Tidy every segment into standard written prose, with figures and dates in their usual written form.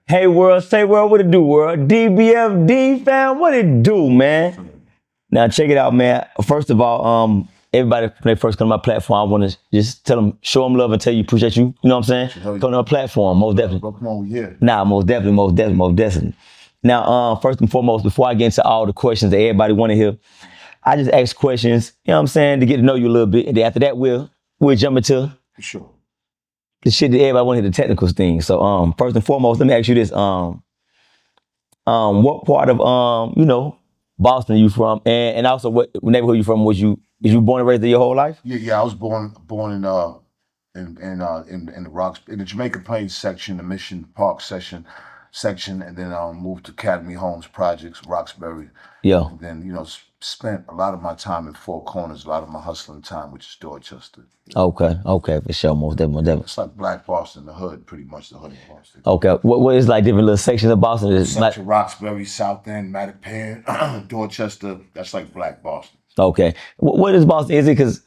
Hey world, say world, what it do, world? DBFD fam, what it do, man? Now check it out, man. First of all, everybody when they first come to my platform, I want to just tell them, show them love and tell you appreciate you. You know what I'm saying? Come to my platform, most definitely. Bro, come on, we here. Nah, most definitely. Now, first and foremost, before I get into all the questions that everybody want to hear, I just ask questions. You know what I'm saying, to get to know you a little bit, and then after that, we'll jump into For sure. the shit that everybody want to hear, the technical things. So, first and foremost, let me ask you this: what part of Boston are you from, and also what neighborhood you from? Was you born and raised there your whole life? Yeah. I was born in the Rocks, in the Jamaica Plains section, the Mission Park section, and then moved to Academy Homes Projects, Roxbury. Yeah. And then spent a lot of my time in Four Corners, a lot of my hustling time, which is Dorchester. Okay, for sure, most definitely. It's like Black Boston, the hood, pretty much the hood of Boston. Okay, what is like different little sections of Boston? Is like Central Roxbury, South End, Mattapan, Dorchester. That's like Black Boston. okay. What is Boston? Is it because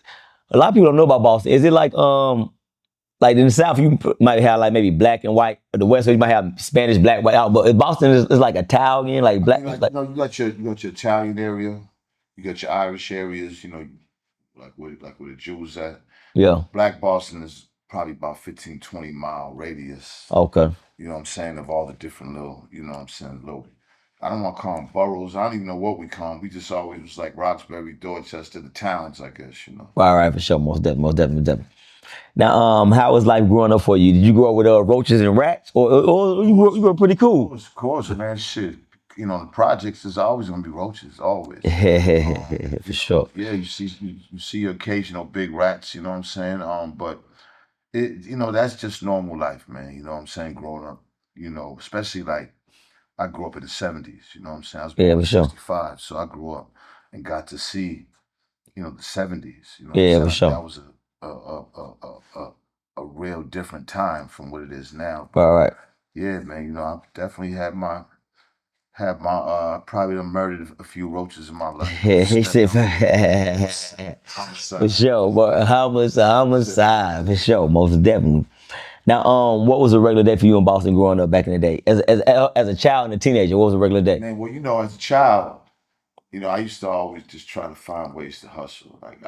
a lot of people don't know about Boston? Is it like in the South you might have like maybe black and white, or the West you might have Spanish, black, white. But Boston is like Italian, like black. You got your Italian area, you got your Irish areas. Like where the Jews at. Yeah. Black Boston is probably about 15, 20 mile radius. Okay. You know what I'm saying, of all the different little, little, I don't want to call them boroughs. I don't even know what we call them. We just always was like Roxbury, Dorchester, the towns, I guess. All right, for sure, most definitely. Now, how was life growing up for you? Did you grow up with roaches and rats, or you grew up pretty cool? Of course, man. Shit. The projects is always gonna be roaches, always. For sure. Yeah, you see occasional big rats. You know what I'm saying? But that's just normal life, man. You know what I'm saying? Growing up, especially like I grew up in the '70s. You know what I'm saying? I was born in '65, so I grew up and got to see, the '70s. You know what I'm saying? That was a real different time from what it is now. All right. Yeah, man. I definitely had my probably done murdered a few roaches in my life. He said, for sure, but homicide, for sure, most definitely. Now, what was a regular day for you in Boston growing up back in the day? As a child and a teenager, what was a regular day? Man, well, as a child, I used to always just try to find ways to hustle. Like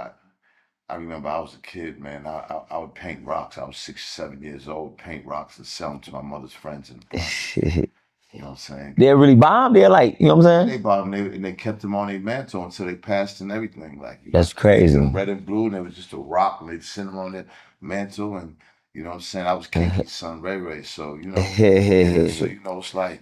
I remember I was a kid, man. I would paint rocks. I was 6, 7 years old, paint rocks and sell them to my mother's friends in the block. You know what I'm saying? They're really bomb. They're like, you know what I'm saying? They bought them, and they kept them on their mantle until they passed and everything. Like that's crazy. Red and blue, and it was just a rock, and they'd send them on their mantle, and you know what I'm saying? I was Kinky's son, Ray. So it's like,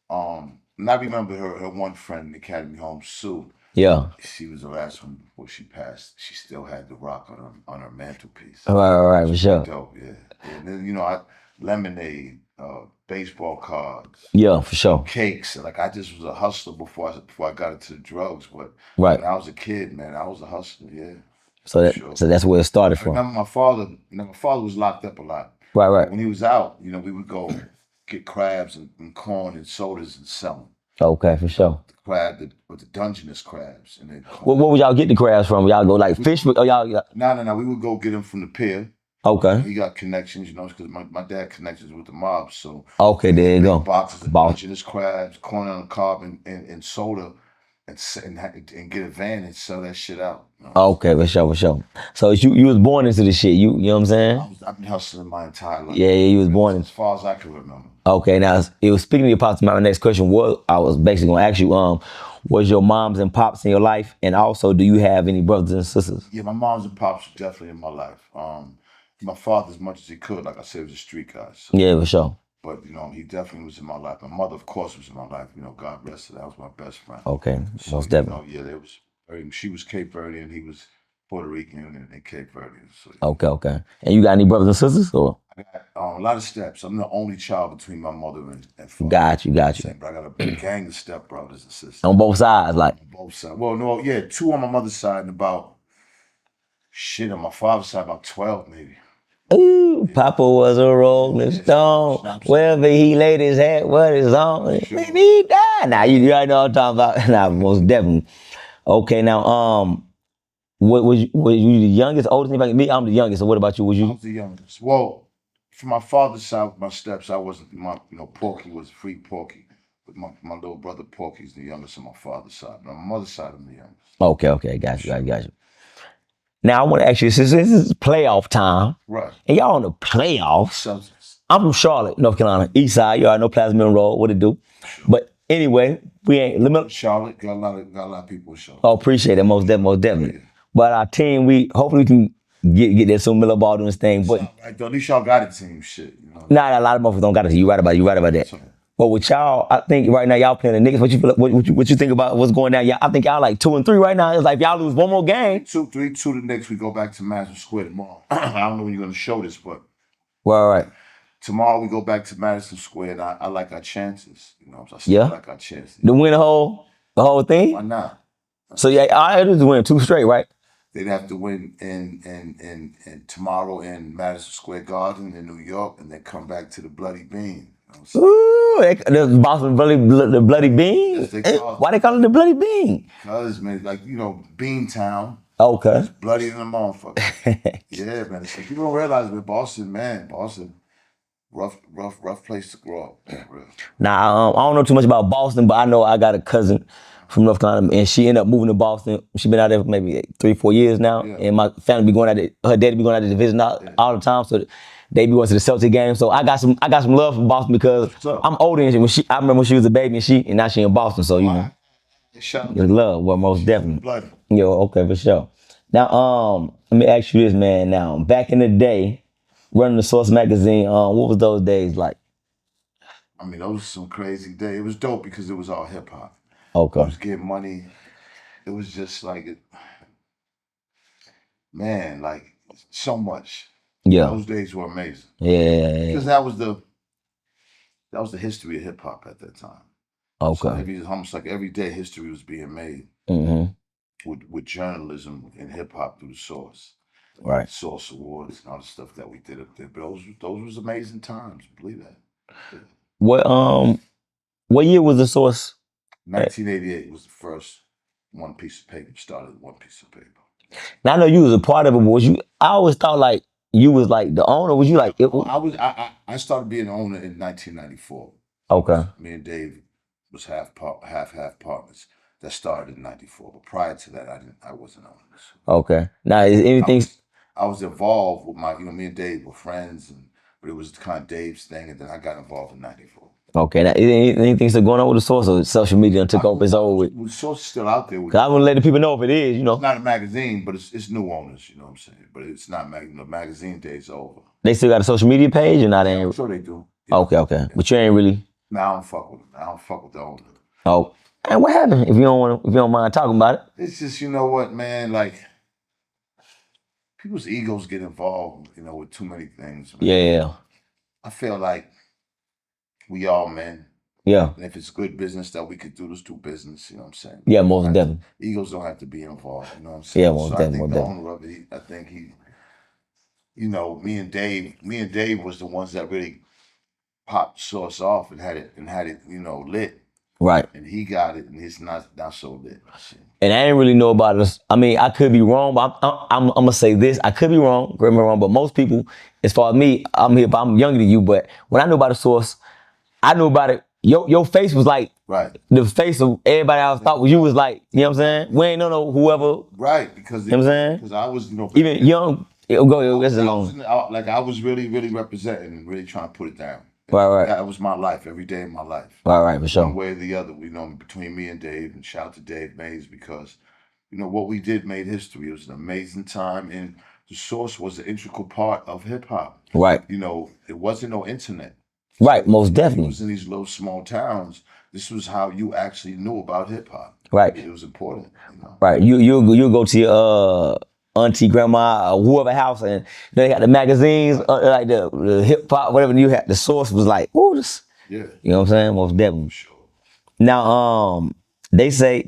and I remember her one friend in the Academy Home, Sue. Yeah. She was the last one before she passed. She still had the rock on her mantelpiece. All right, for sure. Dope, yeah. And then lemonade, baseball cards. Yeah, for sure. Cakes. Like I just was a hustler before I got into the drugs. But right. when I was a kid, man, I was a hustler, yeah. So that's where it started from. I remember my father was locked up a lot. Right. When he was out, we would go get crabs and corn and sodas and sell them. Okay, for sure. The crab, the Dungeness crabs. And then what would y'all get the crabs from? Y'all go like fish? Or y'all? No. We would go get them from the pier. Okay. He got connections, because my dad connections with the mob. So okay, there you go. Boxes of Dungeness crabs, corn on the cob, and soda, and get a van and sell that shit out. Okay, for sure. So you was born into the shit. You know what I'm saying? I've been hustling my entire life. Yeah, you was born as far as I can remember. Okay, now it was speaking to your pops. My next question was, I was basically gonna ask you, was your moms and pops in your life, and also do you have any brothers and sisters? Yeah, my moms and pops are definitely in my life. My father, as much as he could, like I said, was a street guy. So. Yeah, for sure. But he definitely was in my life. My mother, of course, was in my life. God bless her. That was my best friend. Okay, so, most definitely. She was Cape Verdean, he was Puerto Rican and Cape Verdean. So, okay. And you got any brothers and sisters, or? I got a lot of steps. I'm the only child between my mother and father. Got you. But I got a big gang of step brothers and sisters. On both sides, like? On both sides. Well, no, yeah, 2 on my mother's side and on my father's side, about 12 maybe. Ooh, yeah. Papa was a rolling stone. Wherever he laid his hat, what is on? Sure. Man, he died. Now you already know what I'm talking about. Nah, most definitely. Okay, now was you the youngest, oldest? Me, I'm the youngest. So what about you? I was the youngest. Well, from my father's side, my steps, I wasn't Porky was free Porky. But my little brother Porky's the youngest on my father's side. But on my mother's side, I'm the youngest. Okay, got you, got you. Now I want to ask you, since this is playoff time, Right. and y'all on the playoffs. So, I'm from Charlotte, North Carolina, East Side. You already know Plaza Mill Road, what it do. sure. But anyway, we ain't Charlotte got a lot of people in Charlotte. Oh, appreciate it, most definitely. Yeah. But our team, we hopefully we can get there soon. Miller Ball doing his thing. But Right, though, at least y'all got a team, shit. You know? nah, a lot of motherfuckers don't got it. You right about that. So, But with y'all, I think right now y'all playing the Knicks. What you feel? What you think about what's going down? Yeah, I think y'all like 2-3 right now. It's like if y'all lose one more game. 2-3 to the Knicks. We go back to Madison Square tomorrow. I don't know when you're gonna show this, but Well, right. tomorrow we go back to Madison Square, and I like our chances. You know, I Yeah. like our chances. To win the whole thing. Why not? So yeah, I just win 2 straight, right? They'd have to win in tomorrow in Madison Square Garden in New York, and then come back to the Bloody Bean. You know Ooh, the Boston the Bloody Bean. Yes, they call it. Why they call it the Bloody Bean? Because man, like Bean Town. Okay. It's bloody in the motherfucker. Yeah, man. It's like, people don't realize with Boston, rough place to grow up. Yeah, really. Now, I don't know too much about Boston, but I know I got a cousin from North Carolina, and she ended up moving to Boston. She been out there for maybe 3-4 years now, Yeah. and my family be going out there. Her daddy be going out to the division all the time, so they be going to the Celtic game. So I got some love for Boston because I'm older than she. I remember when she was a baby, and now she in Boston. So you know, it's love. Well, most definitely. Bloody. Yo, okay, for sure. Now, let me ask you this, man. Now, back in the day, running the Source magazine, what was those days like? I mean, those were some crazy days. It was dope because it was all hip hop. Okay. I was getting money. It was just like man, like so much. Yeah. Those days were amazing. Yeah. Because that was the history of hip hop at that time. Okay. So almost like every day history was being made with journalism and hip hop through the Source. Right. Source Awards and all the stuff that we did up there. But those was amazing times. Believe that. Yeah. What year was the Source? 1988 was the first one piece of paper. Started with one piece of paper. Now I know you was a part of it, but was you? I always thought like you was like the owner. Was you like? I started being an owner in 1994. Okay. Me and Dave was half partners. That started in '94. But prior to that, I wasn't owner. Okay. Now is anything? I was involved with me and Dave were friends, but it was kind of Dave's thing, and then I got involved in '94. Okay. Now is anything still going on with the Source, or social media took over? It's over with. The Source is still out there. Cause I want to let the people know if it is, you know. It's not a magazine, but it's new owners. You know what I'm saying? But it's not magazine days over. They still got a social media page, or not? Yeah, I'm sure they do. Yeah. Okay. Yeah. But you ain't really. No, I don't fuck with them. I don't fuck with the owner. Oh. And what happened? If you don't mind talking about it. It's just, you know what, man, like people's egos get involved, with too many things. Man. Yeah. I feel like we all men. Yeah. And if it's good business that we could do, let's do business, you know what I'm saying? Yeah, most definitely. Egos don't have to be involved, you know what I'm saying? Yeah, most definitely. I think the owner of it, I think he, me and Dave was the ones that really popped the Source off and had it, lit. Right. And he got it, and it's not so lit. And I didn't really know about this. I mean, I could be wrong, but I'm gonna say this. I could be wrong, correct me wrong, but most people, as far as me, I'm younger than you, but when I knew about the Source, I knew about it. Your face was like the face of everybody else thought was you was like, you know what I'm saying? We ain't know whoever. Right, because you know what I'm saying? Because I was, even young. Go, that's alone. I was really, really representing and really trying to put it down. Right. That was my life, every day of my life. Right, for sure. One way or the other, between me and Dave, and shout out to Dave Mays, because, what we did made history. It was an amazing time, and the Source was an integral part of hip hop. Right. It wasn't no internet. Right, most definitely. It was in these little small towns. This was how you actually knew about hip hop. Right. It was important. Right. You go to your auntie, grandma, or whoever house, and they had the magazines, like the hip hop, whatever you had. The Source was like, ooh, this. Yeah. You know what I'm saying? Most definitely. Sure. Now, they say,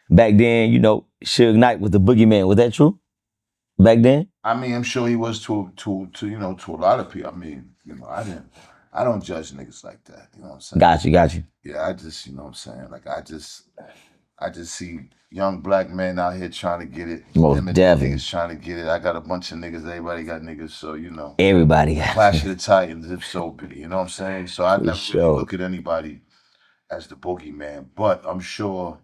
back then, Suge Knight was the boogeyman. Was that true? Back then? I mean, I'm sure he was to a lot of people. I mean, I don't judge niggas like that. You know what I'm saying? Got you. Yeah, I just, you know what I'm saying? Like, I just see young black men out here trying to get it. Most Them and definitely. niggas trying to get it. I got a bunch of niggas. Everybody got niggas. So Everybody got Clash of the Titans, if so be. You know what I'm saying? So I For never really sure. look at anybody as the boogeyman, but I'm sure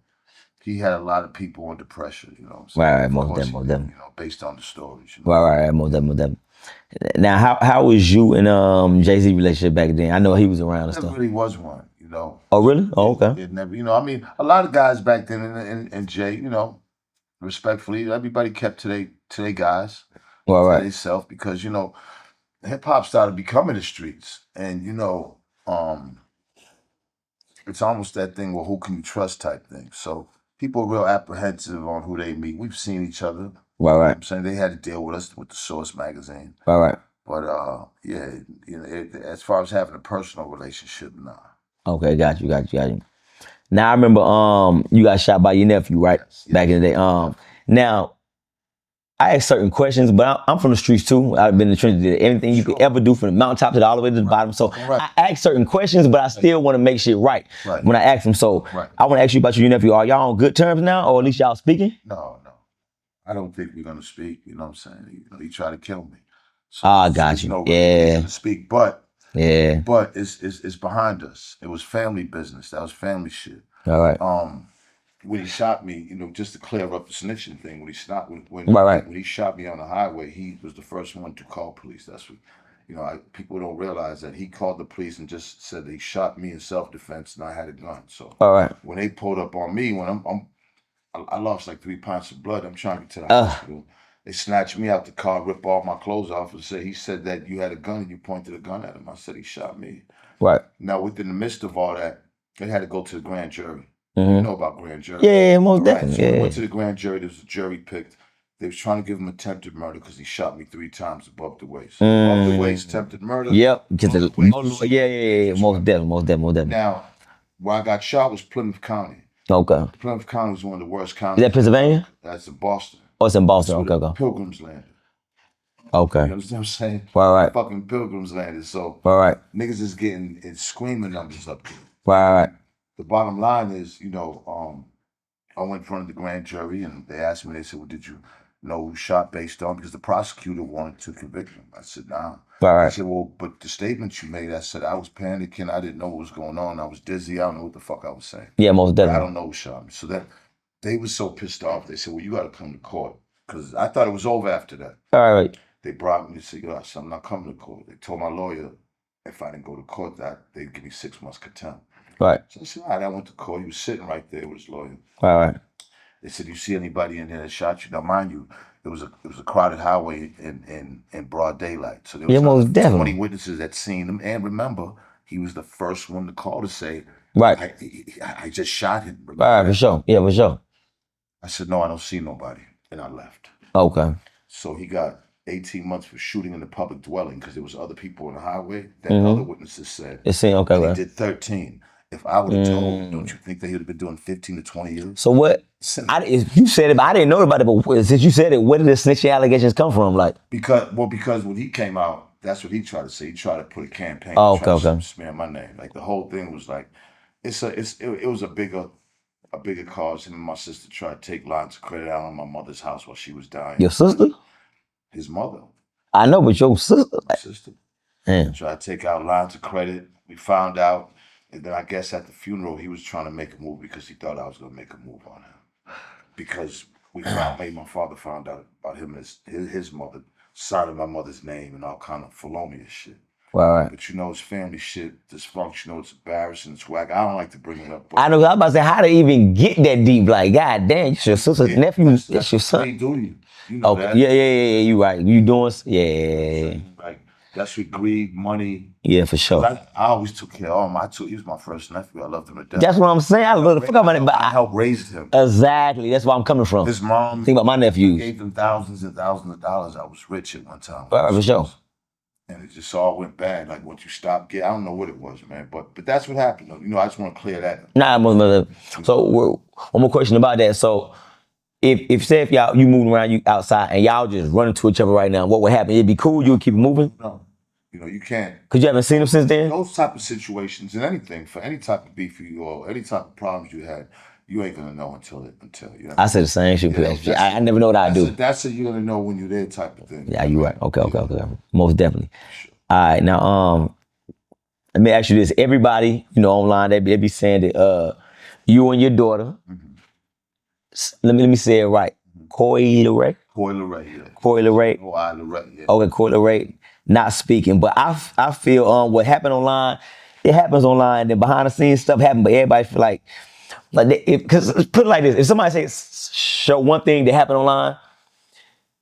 he had a lot of people under pressure. You know what I'm saying? Right, Of most course he definitely, most did, definitely. based on the stories. Right, most definitely, most definitely. Now, how was you and Jay-Z relationship back then? I know he was around and There stuff. really was one. Oh, really? Oh, okay. It never. I mean, a lot of guys back then, and Jay, respectfully, everybody kept to they guys, to Right. they self, because hip hop started becoming the streets, and um, it's almost that thing where who can you trust type thing. So people are real apprehensive on who they meet. We've seen each other. You know what Right. I'm saying? They had to deal with us with the Source magazine. Right. But yeah, as far as having a personal relationship, nah. Okay, got you. Now I remember you got shot by your nephew, right? Yes, Back in the day. Now I ask certain questions, but I'm from the streets too. I've been in the trenches. Anything you could Sure. ever do from the mountaintop to all the way to the bottom. So Right. I ask certain questions, but I still want to make shit right when I ask them. So Right. I want to ask you about your nephew. Are y'all on good terms now, or at least y'all speaking? No. I don't think we're gonna speak. You know what I'm saying? He tried to kill me. So Ah, got there's you. no Yeah. reason to speak. But Yeah. it's behind us. It was family business. That was family shit. All right. When he shot me, just to clear up the snitching thing, when he shot me on the highway, he was the first one to call police. That's what people don't realize that he called the police and just said that he shot me in self-defense and I had a gun. So All right. when they pulled up on me, when I lost like 3 pints of blood. I'm trying to get to the hospital. They snatched me out the car, rip all my clothes off, and he said that you had a gun and you pointed a gun at him. I said he shot me. Right. Now, within the midst of all that, they had to go to the grand jury. Mm-hmm. You know about grand jury. Yeah, most definitely. So we went to the grand jury. There was a jury picked. They was trying to give him attempted murder because he shot me 3 times above the waist. Above the waist, attempted murder. Yep. Yeah. Most definitely. Now, where I got shot was Plymouth County. Okay. Plymouth County was one of the worst counties. Is that Pennsylvania? That's in Boston. Oh, it's in Boston. That's where Okay. the Pilgrims landed. Okay. You understand what I'm saying? Right. Fucking Pilgrims landed. So Right. niggas is getting screaming numbers up there. Right. The bottom line is, I went in front of the grand jury and they asked me, they said, well, did you know who shot based on? Because the prosecutor wanted to convict him. I said, nah. Right. I said, well, but the statements you made, I said, I was panicking. I didn't know what was going on. I was dizzy. I don't know what the fuck I was saying. Yeah, most definitely. I don't know who shot me. So that they were so pissed off. They said, well, you got to come to court. Because I thought it was over after that. All right. They brought me to say, yo, I said, I'm not coming to court. They told my lawyer if I didn't go to court, that they'd give me 6 months contempt. Right. So I said, all right, I went to court. He was sitting right there with his lawyer. All right. They said, you see anybody in here that shot you? Now, mind you, it was a crowded highway in broad daylight. So there was most definitely 20 witnesses that seen him. And remember, he was the first one to call to say, right, I just shot him. All right, for sure. Yeah, for sure. I said, no, I don't see nobody. And I left. Okay. So he got 18 months for shooting in the public dwelling because there was other people on the highway that other witnesses said. Okay, he did 13. If I would have told, don't you think they would have been doing 15 to 20 years? So what? You said it, but I didn't know about it. But since you said it, where did the snitching allegations come from? Like because when he came out, that's what he tried to say. He tried to put a campaign. Oh, to smear my name. Like the whole thing was like, it was a bigger cause. Him and my sister tried to take lines of credit out on my mother's house while she was dying. Your sister? His mother. I know, but your sister. My sister. Damn. Tried to take out lines of credit. We found out. And then I guess at the funeral, he was trying to make a move because he thought I was going to make a move on him. Because my father found out about him as his mother, signing my mother's name and all kind of felonious shit. Right. But it's family shit, dysfunctional, it's embarrassing, it's whack. I don't like to bring it up. I know, I was about to say, how to even get that deep? Like, God damn, it's your sister's nephew, it's your son. They do you. You know that. Yeah, you right. You doing, yeah. Like, that's with greed, money. Yeah, for sure. I always took care of him. He was my first nephew. I loved him to death. That's what I'm saying. I love the fuck out of it, but I helped raise him. Exactly. That's where I'm coming from. His mom. Think about my nephews. Gave them thousands and thousands of dollars. I was rich at one time. Right, for sure. And it just all went bad. Like once you stopped getting, I don't know what it was, man. But that's what happened. I just want to clear that up. Nah, so one more question about that. So if y'all you moving around, you outside, and y'all just running to each other right now, what would happen? It'd be cool. You would keep moving. No, you can't. Cause you haven't seen him since then. Those type of situations and anything for any type of beef you or any type of problems you had, you ain't gonna know until you know. I said the same shit. I never know what I do. That's you're gonna know when you're there type of thing. Yeah, you're right. Okay. Most definitely. Sure. All right, now let me ask you this. Everybody, online, they be saying that you and your daughter, let me say it right. Coi Leray? Coi Leray, yeah. Coi Leray. Leray, yeah. Okay, Coi Leray, not speaking. But I feel what happened online, it happens online, then behind the scenes stuff happens, but everybody feel like because put it like this, if somebody show one thing that happened online,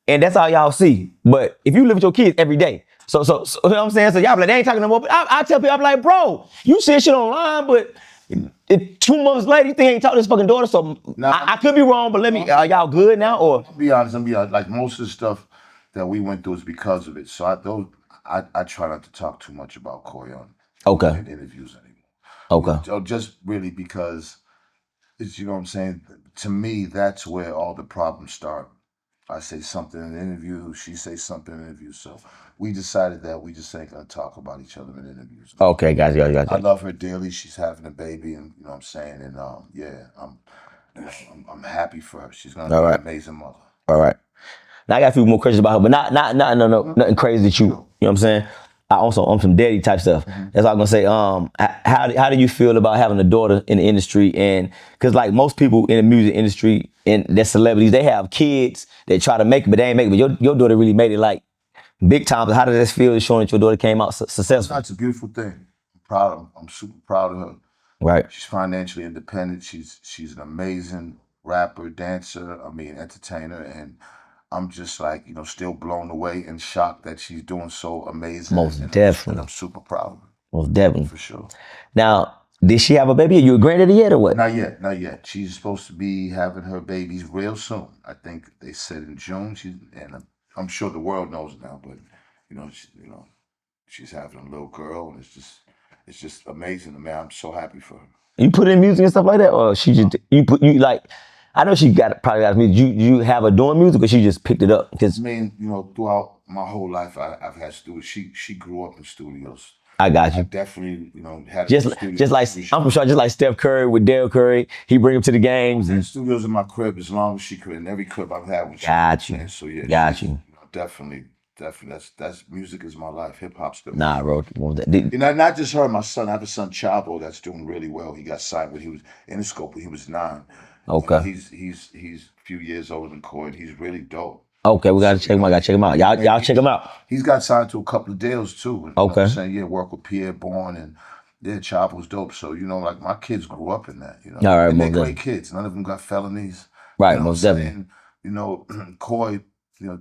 and that's all y'all see. But if you live with your kids every day, so you know what I'm saying? So y'all be like, they ain't talking no more. But I tell people, I'm like, bro, you said shit online, but 2 months later, you think I ain't talking to this fucking daughter. So I could be wrong, but are y'all good now? Or I'll be honest, like most of the stuff that we went through is because of it. So I try not to talk too much about Coi in interviews anymore. Okay. Just really because it's, you know what I'm saying? To me, that's where all the problems start. I say something in an interview, she say something in an interview. So we decided that we just ain't gonna talk about each other in interviews. Okay, guys. I love her dearly. She's having a baby, and you know what I'm saying. And yeah, I'm happy for her. She's gonna be an amazing mother. All right. Now I got a few more questions about her, but not nothing crazy that you know what I'm saying? I also on some daddy type stuff. That's all I'm gonna say. How do you feel about having a daughter in the industry? And because like most people in the music industry and they're celebrities, they have kids that try to make it, but they ain't make it. But your daughter really made it like big time. How does this feel showing that your daughter came out successful? That's a beautiful thing. I'm super proud of her. Right. She's financially independent. She's an amazing rapper, dancer, entertainer, and I'm just like, still blown away and shocked that she's doing so amazing. Most definitely. And I'm super proud of her. Most definitely. For sure. Now, did she have a baby? Are you a granddaddy yet or what? Not yet. She's supposed to be having her babies real soon. I think they said in June. I'm sure the world knows now, but she's having a little girl, and it's just amazing to me. I'm so happy for her. You put in music and stuff like that, or she just you like? I know she probably got music. You have her doing music, or she just picked it up? Because throughout my whole life, I've had studios. She grew up in studios. I got you. I definitely, had just like I'm sure, just like Steph Curry with Dale Curry, he bring him to the games. And studios in my crib as long as she could, in every crib I've had. Got you. So yeah, got you. Definitely. That's music is my life. Hip hop's still. Nah, bro. Not just her. My son. I have a son, Chavo, that's doing really well. He got signed when he was in the scope when he was 9. Okay. He's a few years older than Coi. He's really dope. Okay, we gotta check him out. Gotta check him out. Y'all check him out. He's got signed to a couple of deals too. Okay. What I'm saying, yeah, work with Pierre Bourne and Chavo's dope. So like my kids grew up in that. All right, and they're great kids. None of them got felonies. Right, most definitely. Coi,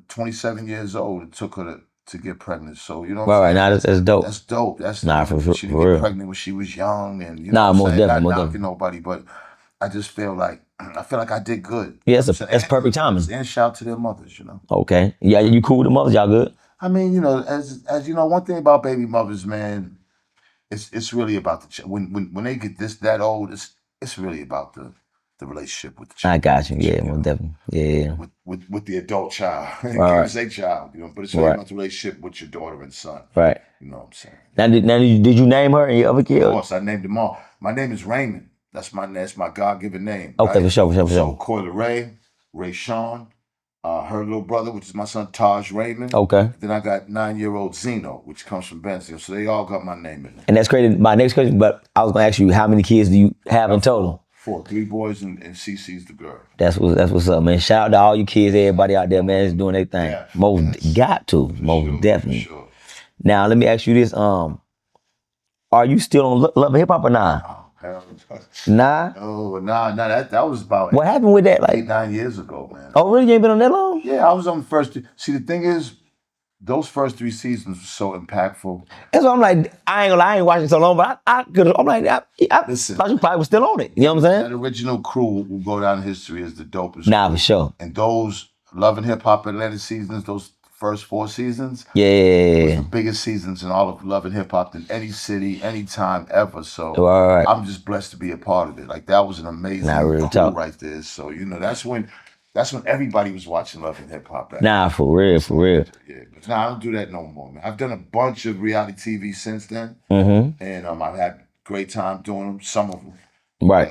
27 years old. It took her to get pregnant. So right now that's dope. That's dope. That's for she didn't get real. pregnant when she was young, and most definitely, not knocking nobody, but I just feel like I did good. Yeah, that's perfect timing. And shout out to their mothers, Okay. Yeah, you cool with the mothers? Y'all good? As you know, one thing about baby mothers, man, it's really about the when they get that old, it's really about the relationship with the child. I got you. Yeah, most definitely. Yeah. With the adult child. I can't say child, but it's really about the relationship with your daughter and son. Right. You know what I'm saying? Now did you name her and your other kid? Of course, I named them all. My name is Raymond. That's my God-given name. Okay, right? for sure. So Coi Leray, Ray Sean, her little brother, which is my son Taj Raymond. Okay. Then I got 9-year-old Zeno, which comes from Benzino. So they all got my name in it. And that's crazy. My next question, but I was gonna ask you, how many kids do you have in total? 4, 3 boys and CC's the girl. That's what's up, man. Shout out to all you kids, everybody out there, man, is doing their thing. Yeah, most definitely. For sure. Now let me ask you this: are you still on Love and Hip Hop or nah? Nah? Oh, nah. That was about what happened with that? Like 8-9 years ago, man. Oh, really? You ain't been on that long? Yeah, I was on the first. See, the thing is, those first 3 seasons were so impactful. That's why I'm like, I ain't watching so long, but I'm like, I thought you probably was still on it. You know what I'm saying? That original crew will go down in history as the dopest. Nah, crew. for sure. And those Love and Hip Hop Atlanta seasons, those first 4 seasons, was the biggest seasons in all of Love and Hip Hop in any city, any time ever. So right. I'm just blessed to be a part of it. Like that was an amazing crew right there. So that's when everybody was watching Love and Hip Hop. Nah, for real. Yeah, but I don't do that no more, man. I've done a bunch of reality TV since then, and I've had great time doing them. Some of them, right?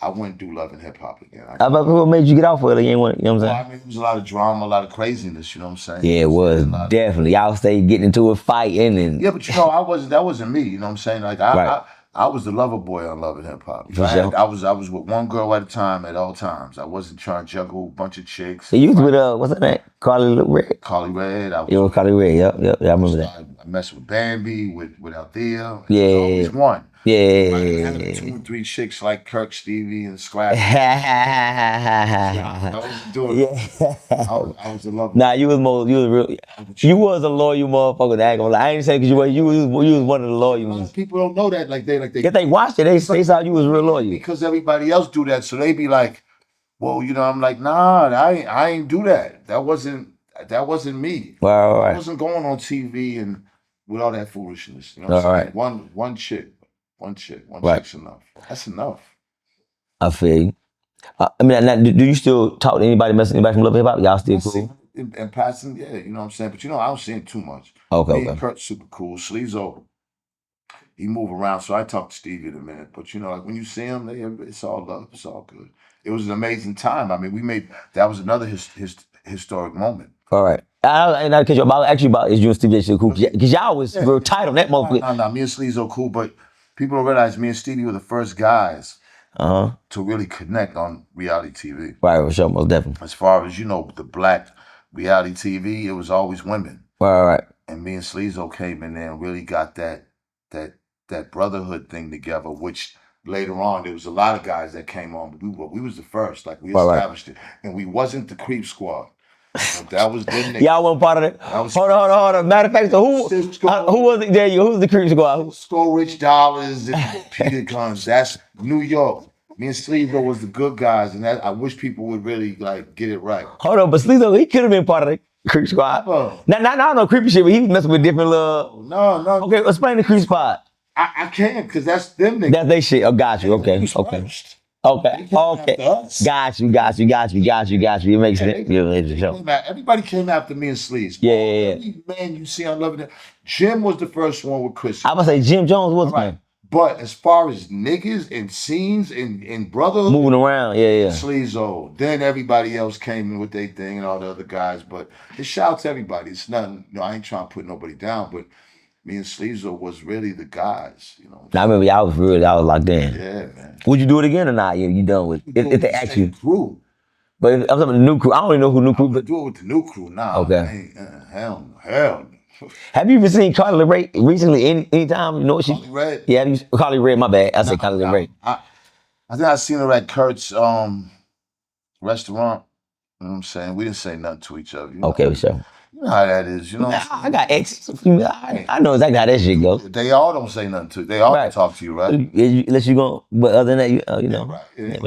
I wouldn't do Love and Hip Hop again. What made you get off of it? You ain't want, you know what I'm Well, saying? I mean, it was a lot of drama, a lot of craziness. You know what I'm saying? Yeah, it was definitely. Y'all stay getting into it, fighting, and Yeah, but you know, that wasn't me. You know what I'm saying? Like I, right. I was the lover boy on Love and Hip Hop. You know, For sure. I was with one girl at a time at all times. I wasn't trying to juggle a bunch of chicks. You was with what's that name? Coi Leray. Coi Leray. I was It was Coi Leray. Yep. I remember that. I messed with Bambi, with Althea. Yeah. There's always one. Yeah. I didn't have 2 or 3 chicks like Kirk, Stevie, and Scratch. I wasn't doing it. I was a lover. Nah, you was real. You was a loyal motherfucker. I ain't saying because you was one of the loyal ones. People don't know that. Like they. If they watched it, they saw you was real loyal. Because everybody else do that, so they be like, well, you know, I'm like, nah, I ain't do that. That wasn't me. Right. I wasn't going on TV and with all that foolishness. You know what I'm saying? One chick's enough. That's enough. I feel you. I mean, do you still talk to anybody, messing anybody from Love Hip Hop? Y'all still cool? In passing, yeah, you know what I'm saying? But you know, I don't see him too much. Okay. Me and Kurt's super cool. Sleezo, he move around, so I talk to Stevie in a minute. But you know, like when you see him, it's all love. It's all good. It was an amazing time. I mean, that was another historic moment. All right. And I ask you about is you and Stevie still cool? Because y'all was real tight on that moment. No, me and Sleezo cool, but people don't realize me and Stevie were the first guys to really connect on reality TV. Right, for sure, most definitely. As far as, you know, the black reality TV, it was always women. Right. And me and Sleezo came in there and really got that brotherhood thing together, which later on there was a lot of guys that came on, but we was the first. Like we established it. And we wasn't the creep squad. That was them niggas. Y'all wasn't part of it. Hold on. Matter of fact, so who was it there? Who's the creep squad? Score Rich Dollars and Peter Guns. That's New York. Me and Sleezo was the good guys, and I wish people would really like get it right. Hold on, but Sleezo, he could have been part of the creep squad. Now, no creepy shit, but he was messing with different little. No. Okay, explain the creep squad. I can't, because that's them niggas. That's they shit. Oh, got you. Okay. Got you. It makes sense. Everybody came after me and Sleeves. Yeah. Every man you see on Love and Hip Hop. Jim was the first one with Chris. I was gonna say Jim Jones was right. But as far as niggas and scenes and brotherhood, moving around, yeah. Sleezo. Then everybody else came in with their thing and all the other guys. But just shout out to everybody. It's nothing. You know, I ain't trying to put nobody down, but me and Sleezo was really the guys. You know. I remember I was locked in. Yeah, man. Would you do it again or not? You done with it? If they ask you. Crew. But I'm talking about the new crew. I don't even know who new crew. But do it with the new crew now. Okay. Hell no. Have you even seen Coi Leray recently? Anytime? You know what she? Coi Leray? Yeah, Coi Leray. My bad. I said Coi Leray. I think I seen her at Kurt's restaurant. You know what I'm saying? We didn't say nothing to each other. Okay, for sure. You know how that is. You know. I got exes. I know exactly how that shit goes. They all don't say nothing to you. They all can talk to you, right? Unless you go, but other than that, you know. Right. Yeah,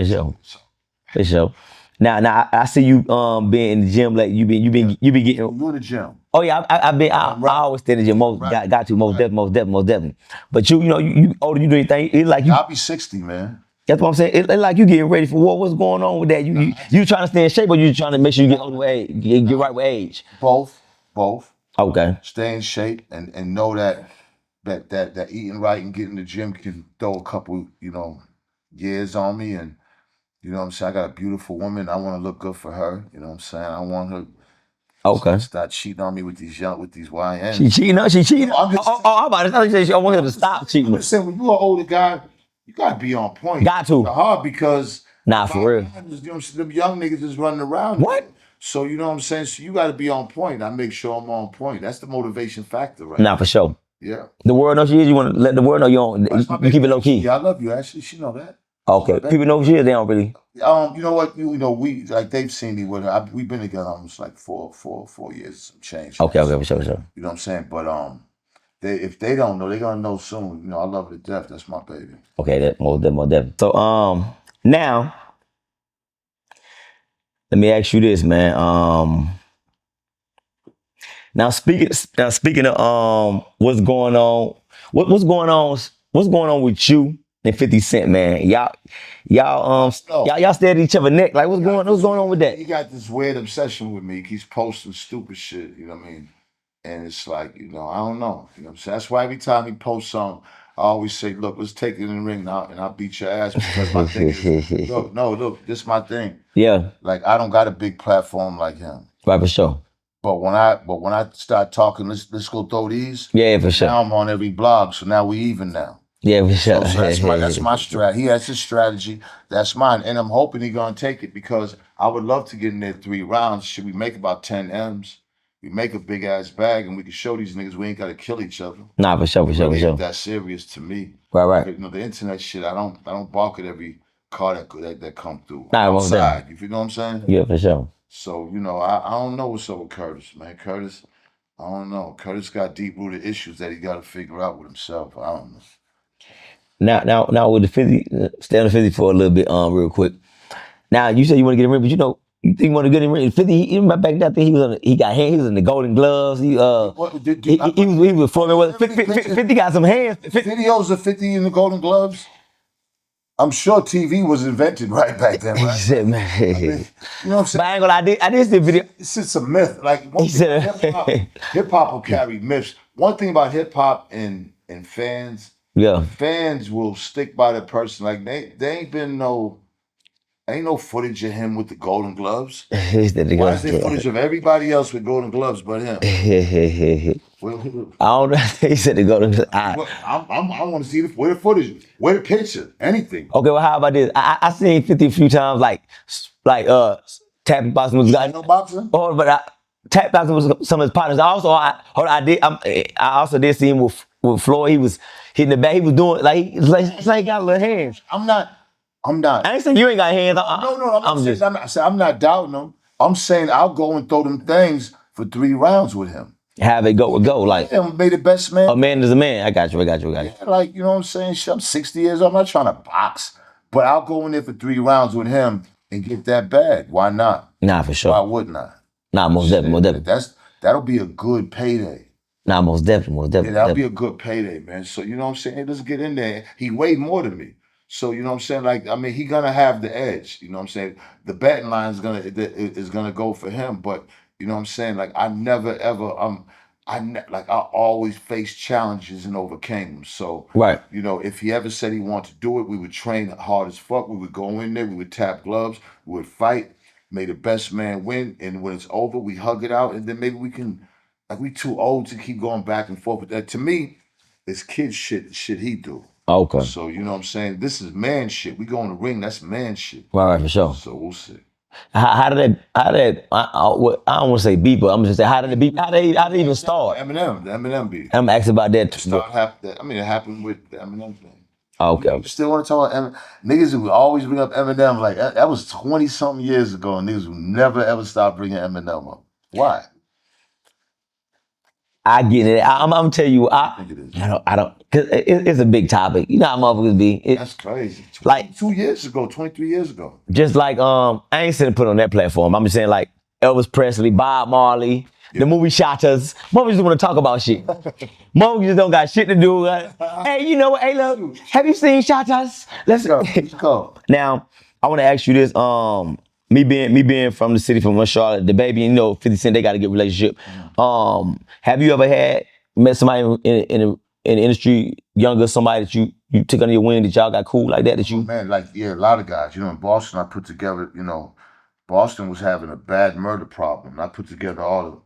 for sure. Now I see you being in the gym. Like you be getting. You in the gym? Oh yeah, I always stay in the gym. Most definitely. But you older, you do anything. It's like I'll be 60, man. That's what I'm saying. It's like you getting ready for war. What's going on with that? You trying to stay in shape, or you trying to make sure you get older with age, get right with age? Both. Okay. Stay in shape and know that eating right and getting in the gym can throw a couple, years on me. And you know what I'm saying? I got a beautiful woman. I want to look good for her. You know what I'm saying? I want her. Okay. To start cheating on me with these YNs. She cheating? I'm about to say I want her to stop cheating. I'm saying when you're an older guy, you gotta be on point. Got to. It's hard because for real. Them young niggas is running around. What? So you know what I'm saying? So you gotta be on point. I make sure I'm on point. That's the motivation factor, right? Nah, for sure. Yeah. The world knows she is. You want to let the world know you keep it low key. Yeah, I love you. Actually, she know that. Okay. People know she is. They don't really. You know what? We like they've seen me with her. We've been together almost like four years, some change. Okay, for sure. You know what I'm saying? But if they don't know, they're gonna know soon. You know, I love her to death. That's my baby. Okay, that more definitely. So now let me ask you this, man. Now speaking of what's going on with you and 50 Cent, man? Y'all stay at each other's neck. Like what's going on with that? He got this weird obsession with me. He keeps posting stupid shit, you know what I mean? And it's like, I don't know. You know what I'm saying? That's why every time he posts something, I always say, look, let's take it in the ring now, and I'll beat your ass because my thing is, look, this is my thing. Yeah, Like I don't got a big platform like him. right, for sure. But when I start talking, let's go throw these. Yeah, for sure. Now I'm on every blog, so now we even now. Yeah, for sure. So that's my strat. He has his strategy. That's mine, and I'm hoping he's gonna take it because I would love to get in there 3 rounds. Should we make about 10 M's? We make a big ass bag, and we can show these niggas we ain't gotta kill each other. Nah, for sure, for It sure, for really sure. ain't that serious to me. Right, right. You know, the internet shit. I don't bark at every car that come through. Nah, I'm most definitely. outside. You know what I'm saying? Yeah, for sure. So you know, I don't know what's up with Curtis, man. Curtis, I don't know. Curtis got deep rooted issues that he got to figure out with himself. I don't know. Now with the 50, stay on the 50 for a little bit, real quick. Now you said you want to get in ring, but you know, you think you want to get in ring. 50, even back then, I think he was in the Golden Gloves. He was forming with 50 got some hands. Videos of 50 in the Golden Gloves. I'm sure TV was invented right back then, He right? said, man, I mean, you know what I'm saying? but I ain't gonna lie, I did see a video. It's just a myth. Like one He thing, said, hip hop will carry myths. One thing about hip hop and fans, yeah, fans will stick by the person. Like they ain't no footage of him with the Golden Gloves. he said the Why is there Golden footage of everybody else with Golden Gloves but him? Well, I don't know. He said the Golden Gloves. I want to see where the footage, where the picture, anything. Okay, well, how about this? I seen 50 a few times, like tapping boxing with guys. No boxing? Oh, but tap boxing with some of his partners. I also did see him with Floyd. He was hitting the back. He was doing it's like he got little hands. I'm not. I ain't saying you ain't got hands. I'm not doubting him. I'm saying I'll go and throw them things for 3 rounds with him. Have it go. Like Yeah, may the best man. a man is a man. I got you. Yeah, like, you know what I'm saying? Shit, I'm 60 years old. I'm not trying to box. But I'll go in there for 3 rounds with him and get that bag. Why not? Nah, for sure. Why wouldn't I? Nah, most definitely. That'll be a good payday. Nah, most definitely. Yeah, that'll be a good payday, man. So you know what I'm saying? Hey, let's get in there. He weighed more than me. So you know what I'm saying? Like, I mean, he gonna have the edge. You know what I'm saying? The betting line is gonna go for him. But you know what I'm saying? Like, I never ever like I always faced challenges and overcame them. So Right. you know, if he ever said he wanted to do it, we would train hard as fuck. We would go in there, we would tap gloves, we would fight, may the best man win, and when it's over, we hug it out, and then maybe we can, like, we too old to keep going back and forth with that. To me, it's kid shit he do. Okay. So you know what I'm saying? This is man shit. We go in the ring, that's man shit. Right, for sure. So we'll see. How did that? I don't want to say beat, but I'm just saying how did it beat? How did it even start? The Eminem beat. I'm asking about that too. It happened with the Eminem thing. Okay. You still want to talk about Eminem? Niggas who always bring up Eminem, like that was 20-something years ago, and niggas who never ever stop bringing Eminem up. Why? I get it. I'm gonna tell you. I think it is. I don't. Cause it's a big topic. You know how motherfuckers be. That's crazy. Like 2 years ago, 23 years ago. Just like I ain't saying put on that platform. I'm just saying like Elvis Presley, Bob Marley, the movie Shotters. Motherfuckers just want to talk about shit. Motherfuckers just don't got shit to do. Hey, you know what? Hey, look, have you seen Shotters? Let's go. Now, I want to ask you this. Me being from the city, from West Charlotte, the baby, you know, 50 Cent, they got a good relationship. Have you ever met somebody in the industry, younger, somebody that you took under your wing, that y'all got cool like that? Man, like, yeah, a lot of guys. You know, in Boston, I put together, you know, Boston was having a bad murder problem. I put together all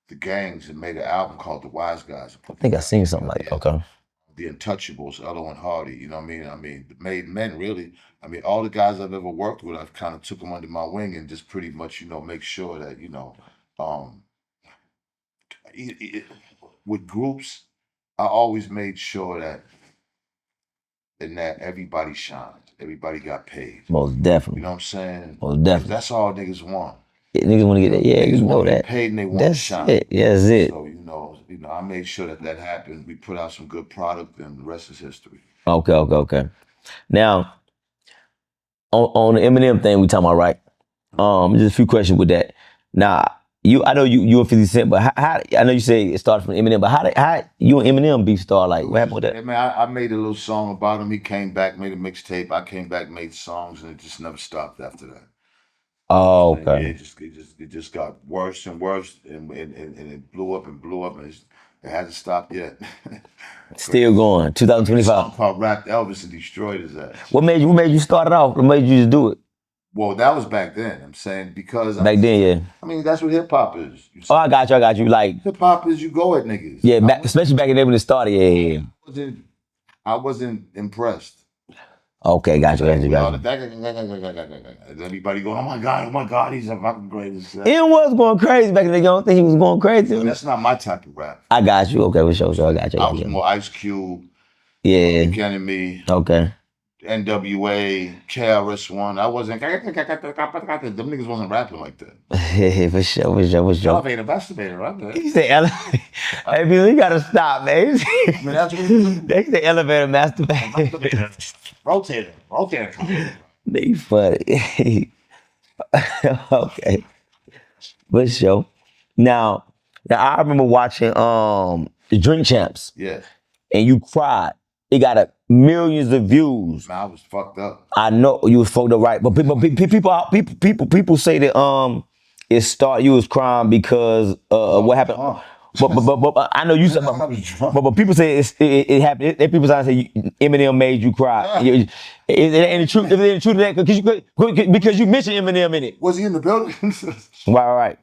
the gangs and made an album called The Wise Guys. I think I seen something like that. Okay. The Untouchables, Elo and Hardy, you know what I mean? I mean, the Made Men, really. I mean, all the guys I've ever worked with, I've kind of took them under my wing and just pretty much, you know, make sure that, you know, with groups, I always made sure that everybody shined, everybody got paid. Most definitely. You know what I'm saying? Most definitely. That's all niggas want. Yeah, niggas want to get that. Yeah, you know that. Paid and they want to shine. It. Yeah, that's it. So you know, I made sure that happened. We put out some good product, and the rest is history. Okay. Now, on the Eminem thing we talking about, right? Just a few questions with that. Now, I know you and 50 Cent, but how I know you say it started from Eminem, but how you and Eminem beef start? Like, what happened with that? Yeah, man, I made a little song about him. He came back, made a mixtape. I came back, made songs, and it just never stopped after that. Oh, okay. And it just got worse and worse, and it blew up and blew up. And It hasn't stopped yet. Still going. 2025. Called Rapped Elvis and destroyed his ass. What made you start it off? What made you just do it? Well, that was back then. I'm saying because Back then, yeah. I mean, that's what hip hop is. Oh, I got you. Like, Hip hop is you go at niggas. yeah, especially back in the day when it started. Yeah. I wasn't impressed. Okay, got you. Everybody going, oh my God, he's the fucking greatest. It was going crazy back in the day. You don't think he was going crazy? That's not my type of rap. I got you. Okay, for sure. I got you. I was more Ice Cube, yeah, Public Enemy, okay, NWA, KRS-One. I wasn't. Them niggas wasn't rapping like that. for sure. Elevator, masturbator, right? You say elevator. Hey, people, you gotta stop, man. I mean, that's what They say elevator masturbator. Rotator. They funny. Okay. For sure. Now I remember watching the Drink Champs. Yeah. And you cried. It got millions of views. Man, I was fucked up. I know you was fucked up, right? But people say that you was crying because what happened. But I know you said, but people say it happened. People say Eminem made you cry. Yeah. Is there any truth? Is there any truth to that? Because you mentioned Eminem in it. Was he in the building? Right.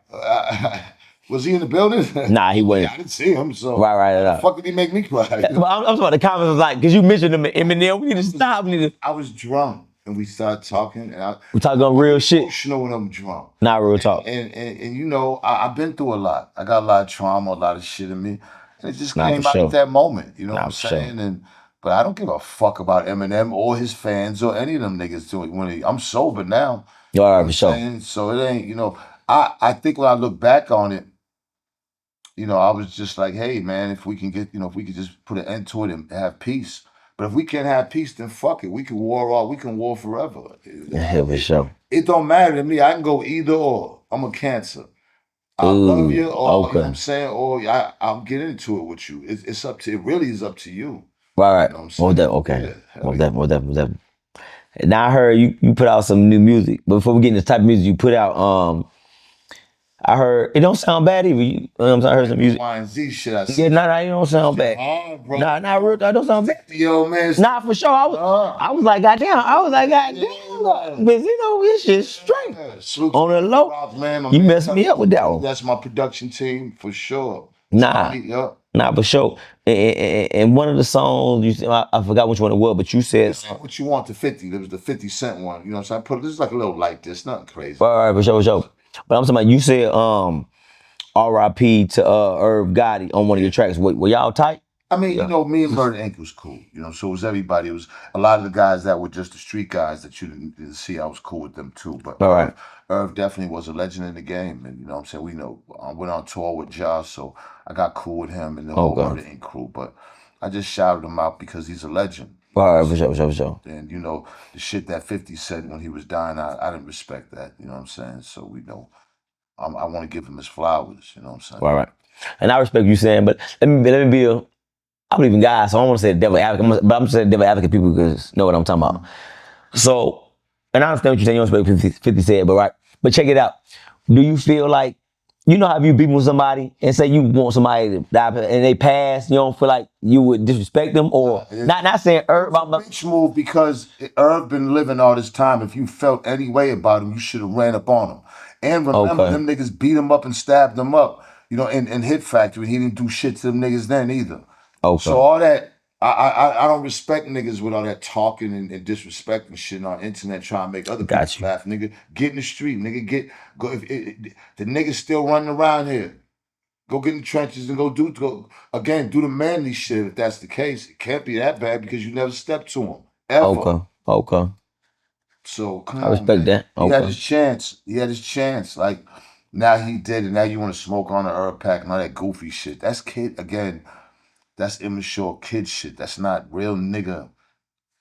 Was he in the building? Nah, he wasn't. Yeah, I didn't see him, so right. How the fuck did he make me cry? I'm talking about the comments was like, because you mentioned him, Eminem, we need to stop. I was drunk and we started talking, and we're talking on real shit. Emotional when I'm drunk. Not real talk. And you know, I've been through a lot. I got a lot of trauma, a lot of shit in me, and it just came out at that moment. You know what I'm saying? But I don't give a fuck about Eminem or his fans or any of them niggas doing. I'm sober now. You all right, for sure. So it ain't. You know, I think when I look back on it, you know, I was just like, hey, man, if we can just put an end to it and have peace. But if we can't have peace, then fuck it. We can war forever. Yeah, for sure. It don't matter to me. I can go either or. I'm a Cancer. I love you, or you know what I'm saying, or I'll get into it with you. It's up to. It really is up to you. Right. You know what I'm saying? Okay. Well, that. Now I heard you put out some new music. But before we get into the type of music you put out, I heard it don't sound bad either. You know what I'm saying? I heard some music. Y&Z shit. Yeah, nah, you don't sound bad. Nah, real. I don't sound bad. Yo, man. Nah, for sure. I was like, goddamn. Benzino, this shit straight. On the low, man, you messed me up with that one. That's my production team for sure. Nah, for sure. And one of the songs you said, I forgot which one it was, but you said what you want to 50. There was the 50 Cent one. You know what I'm saying? This is like a little like this, nothing crazy. All right, for sure. But I'm talking about you said R.I.P. to Irv Gotti on one of your tracks. Were y'all tight? I mean, you know, me and Murder Inc. was cool. You know, so was everybody. It was a lot of the guys that were just the street guys that you didn't see. I was cool with them too. But Irv definitely was a legend in the game. And you know what I'm saying? We know I went on tour with Josh, so I got cool with him and the whole Murder Inc. crew. But I just shouted him out because he's a legend. All right, for sure. And you know, the shit that 50 said when he was dying, I didn't respect that. You know what I'm saying? So we know. I want to give him his flowers, you know what I'm saying? Right. And I respect you saying, but let me be I believe in God, so I don't want to say the devil advocate, but I'm just saying devil advocate people because know what I'm talking about. So, and I understand what you're saying, you don't respect 50 said, but check it out. Do you feel like, you know how you beef with somebody and say you want somebody to die and they pass, you don't feel like you would disrespect them or, not saying Irv. It's a bitch move because Irv been living all this time. If you felt any way about him, you should have ran up on him. And remember, them niggas beat him up and stabbed him up, you know, in Hit Factory. He didn't do shit to them niggas then either. So all that, I don't respect niggas with all that talking and disrespecting shit on the internet trying to make other people laugh. Nigga, get in the street. Nigga, go. The niggas still running around here. Go get in the trenches and go do the manly shit if that's the case. It can't be that bad because you never stepped to him. Ever. Okay. So come on, I respect that. He had his chance. Like now he did it. Now you want to smoke on the herb pack and all that goofy shit. That's that's immature kid shit. That's not real nigga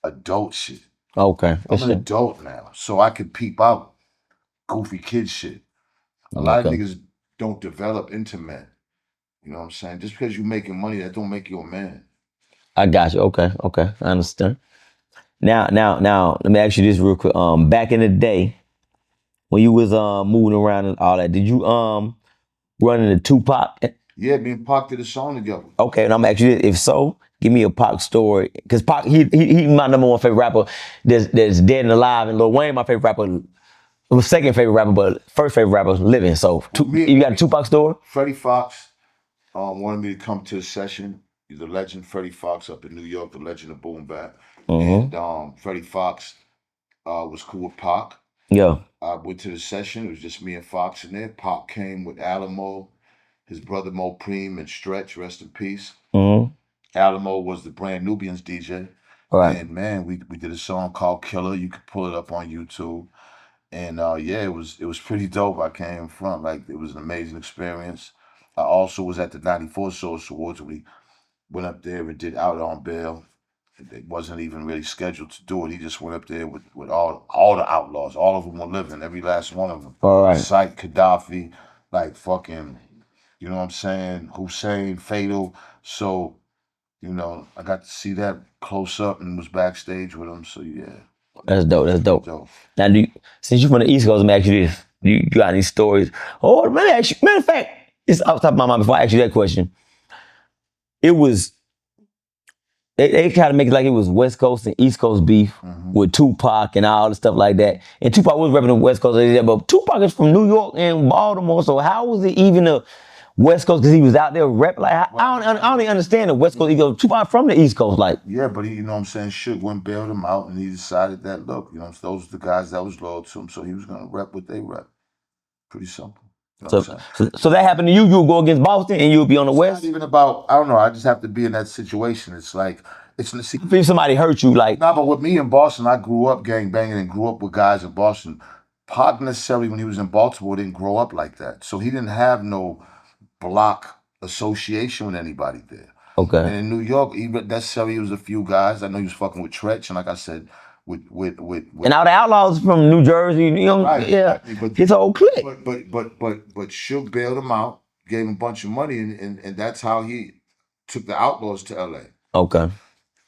adult shit. Okay. I'm an adult now, so I can peep out goofy kid shit. A lot of niggas don't develop into men. You know what I'm saying? Just because you making money, that don't make you a man. I got you. Okay. I understand. Now, let me ask you this real quick. Back in the day, when you was moving around and all that, did you run into Tupac Yeah, me and Pac did a song together. Okay, and I'm asking you, if so, give me a Pac story. Because Pac, he my number one favorite rapper. That's dead and alive, and Lil Wayne my favorite rapper. My second favorite rapper, but first favorite rapper was living. So you got a Tupac story? Freddie Fox wanted me to come to a session. He's the legend, Freddie Fox, up in New York, the legend of Boom Bap. And Freddie Fox was cool with Pac. Yeah. I went to the session. It was just me and Fox in there. Pac came with Alamo, his brother Mo Preem, and Stretch, rest in peace. Alamo was the Brand Nubians DJ. Right. And man, we did a song called Killer. You could pull it up on YouTube. And yeah, it was pretty dope. I came in front, like it was an amazing experience. I also was at the '94 Source Awards. We went up there and did Out on Bail. It wasn't even really scheduled to do it. He just went up there with all the outlaws. All of them were living, every last one of them. All right. Sight, Gaddafi, like fucking, you know what I'm saying? Hussein, Fatal. So, you know, I got to see that close up and was backstage with him. So yeah. That's dope. That's dope. Dope. Now, since you're from the East Coast, let me ask you this: you got any stories? Oh, let me ask you. Matter of fact, it's off the top of my mind. Before I ask you that question, it was they kind of make it like it was West Coast and East Coast beef with Tupac and all the stuff like that. And Tupac was repping the West Coast, but Tupac is from New York and Baltimore. So how was it even a West Coast? Because he was out there rep. Like I don't even understand the West Coast. He goes Tupac from the East Coast, like. Yeah, but he, you know what I'm saying, Suge went bailed him out, and he decided that, look, you know, those are the guys that was loyal to him, so he was gonna rep what they rep. Pretty simple. You know what I'm saying? So that happened to you. You would go against Boston, and you would be on the West. It's not even about, I don't know. I just have to be in that situation. It's like if somebody hurt you, like. Nah, but with me in Boston, I grew up gang banging and grew up with guys in Boston. Pac necessarily, when he was in Baltimore, didn't grow up like that, so he didn't have no block association with anybody there. Okay. And in New York, even necessarily, it was a few guys. I know he was fucking with Tretch, and like I said, with and all the outlaws from New Jersey, you know, right, yeah, exactly. But his whole clique. But Suge bailed him out, gave him a bunch of money, and that's how he took the Outlaws to LA. Okay.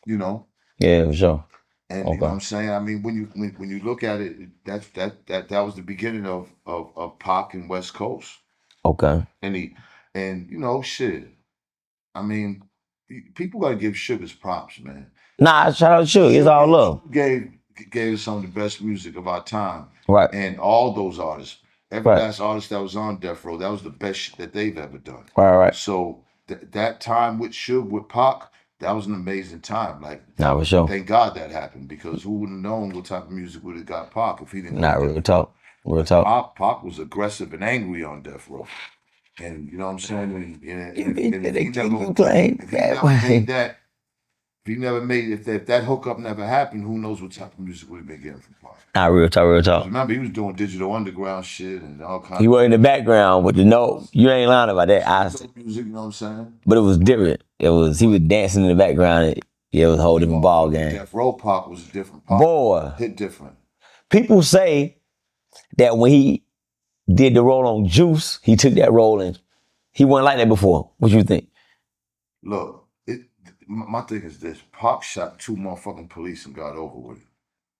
You know. Yeah, for sure. And you know what I'm saying? I mean, when you look at it, that was the beginning of Pac and West Coast. Okay. And you know, shit. I mean, people gotta give Sugar's props, man. Nah, shout out to Suge. It's all love. Gave us some of the best music of our time. Right. And all those artists, every last artist that was on Death Row, that was the best shit that they've ever done. Right. So that time with Suge, with Pac, that was an amazing time. Like, nah, for sure. Thank God that happened, because who would have known what type of music would have got Pac if he didn't? Nah, real talk. Real talk. Pac was aggressive and angry on Death Row. And you know what I'm saying? If that hookup never happened, who knows what type of music we've been getting from Pac. Nah, real talk. Remember, he was doing Digital Underground shit and all kinds. He was in the background with the note. You ain't lying about that. Music, you know what I'm saying? But it was different. He was dancing in the background. It was a whole different ball game. Death Row Pac was a different Pac. Boy, hit different. People say that when he did the role on Juice, he took that role and he wasn't like that before. What you think? Look, my thing is this: Pac shot 2 motherfucking police and got over with it.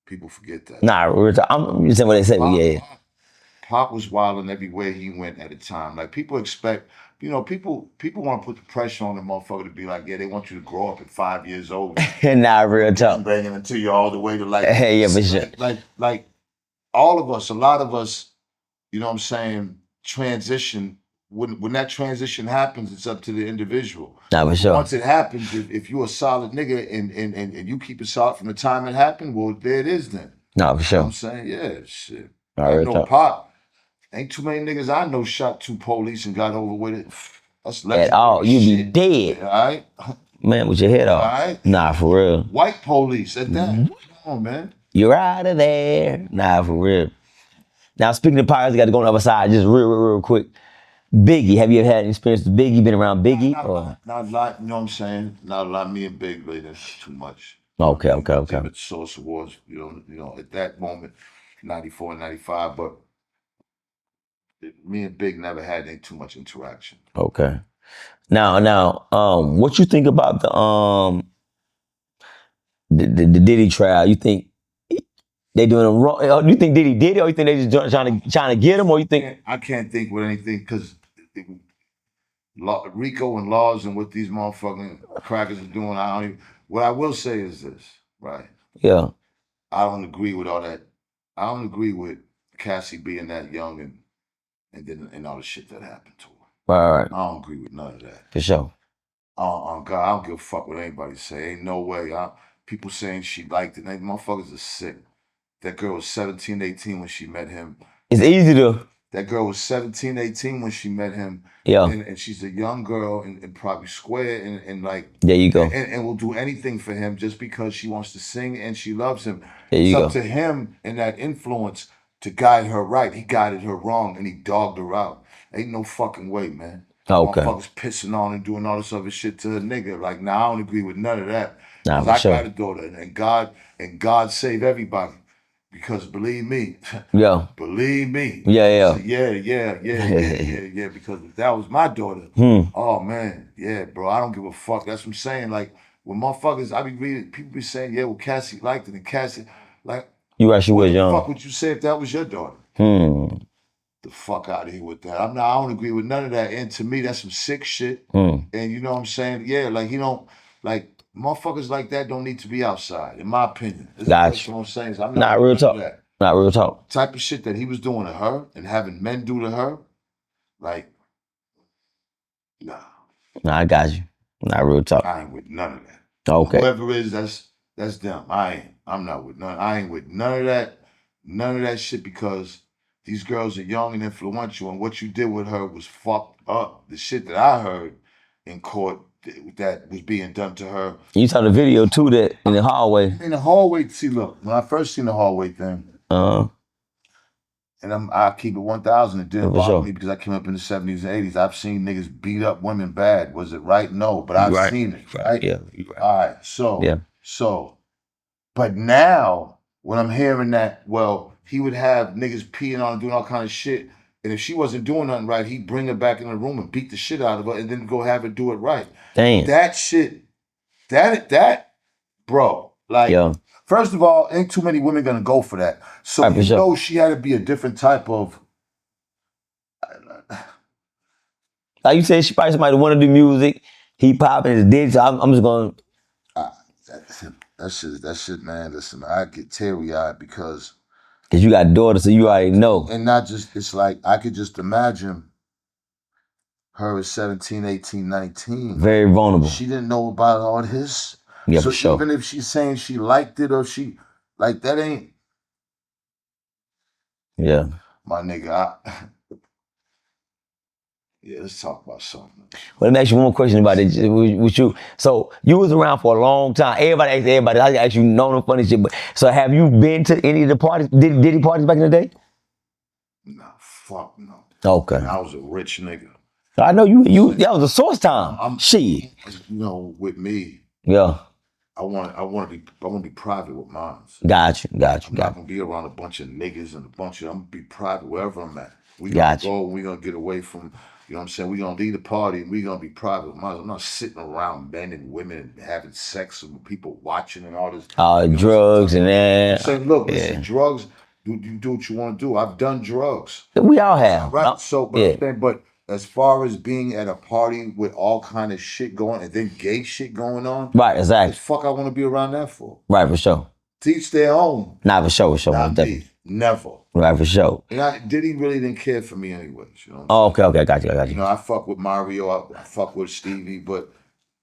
People forget that. Nah, I'm just saying what they say. Yeah. Pac was wilding everywhere he went at a time. Like, people expect, you know, people want to put the pressure on the motherfucker to be like, yeah, they want you to grow up at 5 years old. Nah, real talk. Banging until you're all the way to like, yeah, for sure. Like all of us, a lot of us, you know what I'm saying, transition. When that transition happens, it's up to the individual. Nah, for sure. Once it happens, if you're a solid nigga and you keep it solid from the time it happened, well, there it is then. Nah, for sure. You know what I'm saying? Yeah, shit. I know Pac. Ain't too many niggas I know shot 2 police and got over with it. That's at all. You be dead. Yeah, all right? Man, with your head off. All right? Nah, for real. White police at that. Come on, man. You're out of there. Nah, for real. Now, speaking of pirates, got to go on the other side just real quick. Biggie, have you ever had an experience with Biggie? Been around Biggie? Not a lot, you know what I'm saying? Not a lot. Me and Big, really, that's too much. Okay. At Source Awards, you know, at that moment, 94, 95, but me and Big never had any too much interaction. Okay. Now, what you think about the Diddy trial? You think they doing it wrong? You think Diddy did it, or you think they just trying to get him, or you think? I can't think with anything, because Rico and laws and what these motherfucking crackers are doing. I don't even, what I will say is this, right? Yeah. I don't agree with all that. I don't agree with Cassie being that young and all the shit that happened to her. Right. I don't agree with none of that. For sure. God, I don't give a fuck what anybody say. Ain't no way. People saying she liked it. They motherfuckers are sick. That girl was 17, 18 when she met him. It's easy to. That girl was 17, 18 when she met him. Yeah. And she's a young girl and probably square and like. There you go. And will do anything for him just because she wants to sing and she loves him. There you It's go. up to him and that influence to guide her right. He guided her wrong and he dogged her out. Ain't no fucking way, man. Okay. Motherfuckers pissing on and doing all this other shit to a nigga. Like, nah, I don't agree with none of that. Nah, Because for I sure. got a daughter and God save everybody. Because believe me, Yeah. believe me. Yeah. Because if that was my daughter, oh man, yeah, bro, I don't give a fuck. That's what I'm saying. Like, when motherfuckers, I be reading, people be saying, yeah, well, Cassie liked it, and Cassie, like, You right, she what was the young. fuck would you say if that was your daughter? The fuck out of here with that. I don't agree with none of that. And to me, that's some sick shit. And you know what I'm saying? Yeah, like, like, motherfuckers like that don't need to be outside, in my opinion. That's what I'm saying. So I'm not real talk. that. Not real talk. Type of shit that he was doing to her and having men do to her, like, nah. Nah, I got you. Not real talk. I ain't with none of that. Okay. Whoever is, that's them. I ain't. I'm not with none. I ain't with none of that. None of that shit because these girls are young and influential, and what you did with her was fucked up. The shit that I heard in court that was being done to her. You saw the video too that in the hallway. In the hallway, see, look, when I first seen the hallway thing, and I keep it 1,000. It didn't bother me because I came up in the 70s and 80s. I've seen niggas beat up women bad. Was it right? No, but I've seen it. Right? Yeah. All right. So, but now when I'm hearing that, well, he would have niggas peeing on and doing all kind of shit. And if she wasn't doing nothing right, he'd bring her back in the room and beat the shit out of her and then go have her do it right. Damn. That shit, bro, like, first of all, ain't too many women gonna go for that. So you know she had to be a different type of. Like you said, she probably somebody want to do music. He popping his dick, so I'm just going. That shit, man. Listen, I get teary-eyed because you got daughters, so you already know. And not just, it's like, I could just imagine her at 17, 18, 19. Very vulnerable. She didn't know about all this. Yeah, so for sure. Even if she's saying she liked it or like, that ain't. Yeah. My nigga, yeah, let's talk about something. Well, let me ask you one more question about it with you. So you was around for a long time. Everybody asked everybody. I actually know no funny shit. But so have you been to any of the parties? Diddy parties back in the day? No, fuck no. Okay. And I was a rich nigga. I know you. That was a source time. Shit. With me. Yeah. I want to be private with mine. Got you. I'm not gonna be around a bunch of niggas and I'm gonna be private wherever I'm at. We gonna go and we gonna get away from, you know what I'm saying? We gonna leave the party and we gonna be private with mine. I'm not sitting around men and women and having sex with people watching and all this. Drugs and that. I'm saying, look, listen, drugs. You do what you want to do. I've done drugs. We all have. Right. But as far as being at a party with all kind of shit going and then gay shit going on. Right, exactly. What the fuck I want to be around that for? Right, for sure. Teach their own. Nah, for sure. Not me. Never. Right, for sure. And Diddy really didn't care for me anyways. You know okay, I got you. You know, I fuck with Mario, I fuck with Stevie, but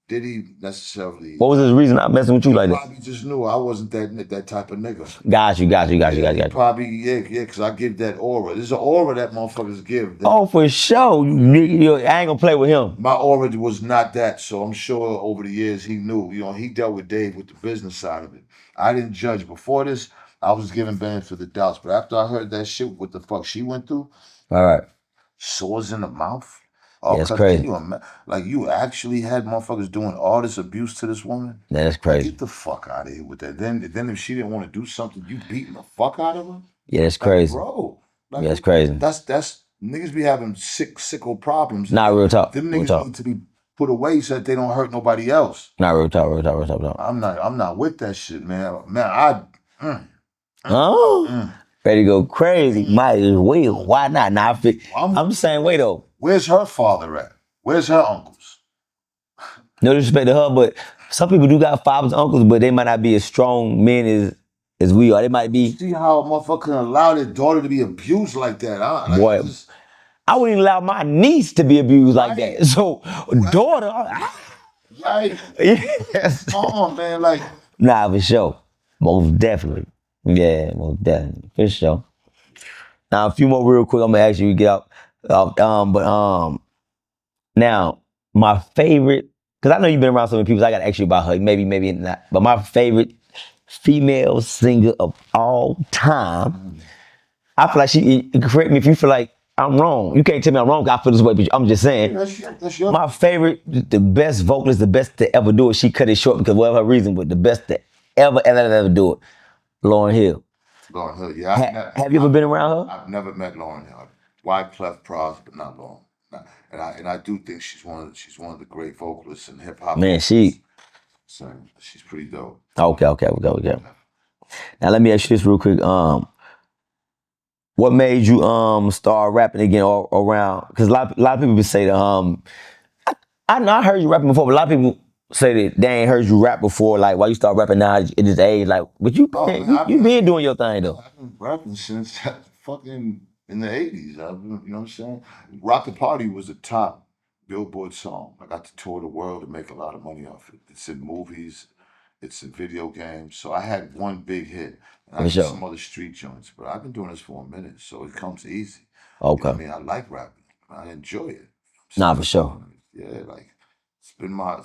Diddy necessarily. What was his reason not messing with you like that? Probably just knew I wasn't that type of nigga. Got you. Probably, yeah, because I give that aura. There's an aura that motherfuckers give. For sure. I ain't gonna play with him. My aura was not that, so I'm sure over the years he knew. You know, he dealt with Dave with the business side of it. I didn't judge. Before this, I was giving benefit of the doubts. But after I heard that shit, what the fuck she went through. All right. Sores in the mouth. Yeah, that's crazy. You actually had motherfuckers doing all this abuse to this woman? Yeah, that's crazy. Get the fuck out of here with that. Then if she didn't want to do something, you beating the fuck out of her? Yeah, that's crazy. Bro. Yeah, that's crazy. That's niggas be having sicko problems. Nah, real talk. Them niggas need to be put away so that they don't hurt nobody else. Nah, real talk. I'm not with that shit, man. Ready to go crazy. Might as well. Why not? Nah, I'm the same way though. Where's her father at? Where's her uncles? No disrespect to her, but some people do got fathers, uncles, but they might not be as strong men as we are. They might be. See how a motherfucker can allow their daughter to be abused like that? Boy, I wouldn't even allow my niece to be abused like Right. that. So, daughter, Right. yes. Come on, man. Like, Nah, for sure. Most definitely. Yeah, most definitely. For sure. Now, a few more real quick. I'm gonna ask you to get out. Now, my favorite, because I know you've been around so many people, so I gotta ask you about her. Maybe not. But my favorite female singer of all time, I feel like she, correct me if you feel like I'm wrong. You can't tell me I'm wrong, 'cause I feel this way, but I'm just saying. that's your My favorite, the best vocalist, the best to ever do it, she cut it short because whatever her reason, but the best to ever do it, Lauryn Hill. Lauryn Hill. Yeah, Have you ever been around her? I've never met Lauryn Hill. Wyclef Prowse, but not Lauryn. And I do think she's one of the great vocalists in hip hop. Man, she. So she's pretty dope. Okay. Now let me ask you this real quick. What made you start rapping again or around? Because a lot of people say that I know I heard you rapping before, but a lot of people say that they ain't heard you rap before. Like, why you start rapping now at this age? Like, but you been doing your thing though. I've been rapping since fucking in the 80s. I've been, you know what I'm saying? Rock the Party was the top Billboard song. I got to tour the world and make a lot of money off it. It's in movies, it's in video games. So I had one big hit. And I For did sure. some other street joints, but I've been doing this for a minute, so it comes easy. Okay. You know what I mean? I like rapping. I enjoy it. Nah, for sure. Yeah, like it's been my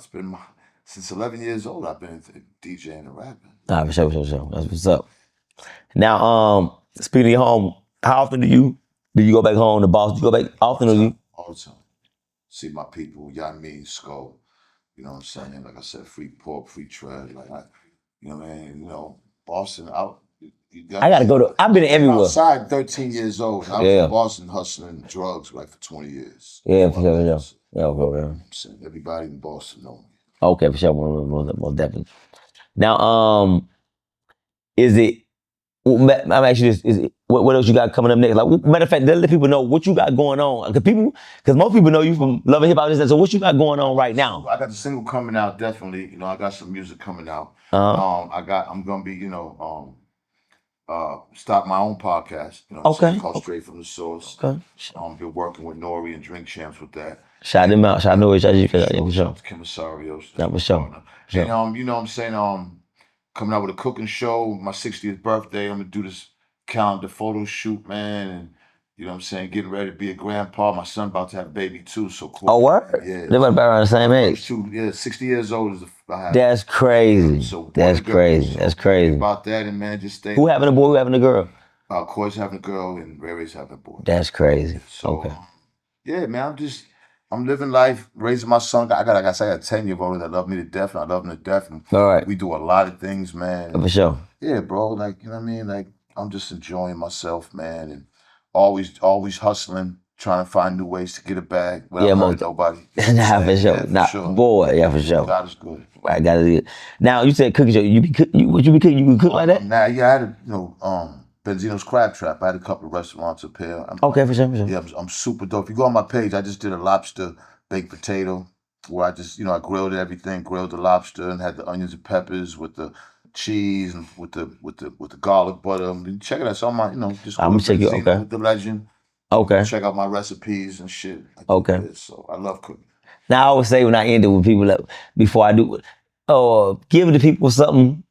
since 11 years old. I've been DJing and rapping. Nah, for sure. That's what's up. Now, speaking of your home, how often do you go back home to Boston? Do you go back often or you? All the time. See my people, Yamin, Skull. You know what I'm saying? Like I said, free pork, free tread. You know what I mean? You know, Boston out. I gotta go to. I've been everywhere. Outside, 13 years old. I was in Boston hustling drugs like for 20 years. Yeah, for sure. Yeah. Everybody in Boston know me. Okay, for sure. Most definitely. Now, is it? I'm actually this. Is it, what else you got coming up next? Like, matter of fact, let people know what you got going on. Because most people know you from Love and Hip Hop. So what you got going on right now? I got the single coming out. Definitely, you know, I got some music coming out. I'm gonna be, start my own podcast. You know, Okay. Called Straight from the Source. Okay. Been working with Nori and Drink Champs with that. Shout them out. Shout Nori. Shout you for that. Yeah, for sure. Kim Asarios. Yeah, for sure. And you know what I'm saying? Coming out with a cooking show, my 60th birthday. I'm gonna do this calendar photo shoot, man, and you know what I'm saying, getting ready to be a grandpa. My son about to have a baby too, so cool. Oh, what? Yeah. They went around the same age. 60 years old is That's crazy. So that's crazy. That's crazy. About that, and man, just stay. Who having a boy? Who having a girl? Coi's having a girl and Ray's having a boy. That's crazy. So, okay. Yeah, man, I'm living life, raising my son. I got a 10-year-old that love me to death, and I love him to death. And all right. We do a lot of things, man. For sure. Yeah, bro. Like, you know what I mean? Like, I'm just enjoying myself, man, and always hustling, trying to find new ways to get a bag. Yeah, nobody. Nah, for sure. Yeah, for sure. Boy, yeah, for sure. God is good. I got it. Now you said cooking show. You be cook? What you be cooking? You can cook like that? Nah, yeah, I had Benzino's Crab Trap. I had a couple of restaurants up here. Okay, for sure. Yeah, I'm super dope. If you go on my page, I just did a lobster baked potato where I just, I grilled everything, grilled the lobster and had the onions and peppers with the cheese and with the garlic butter. Check it out. So I'm just I'm gonna check it. Okay. With the legend. Okay. Check out my recipes and shit. Okay. So I love cooking. Now I always say when I end it with people before I do it, give the people something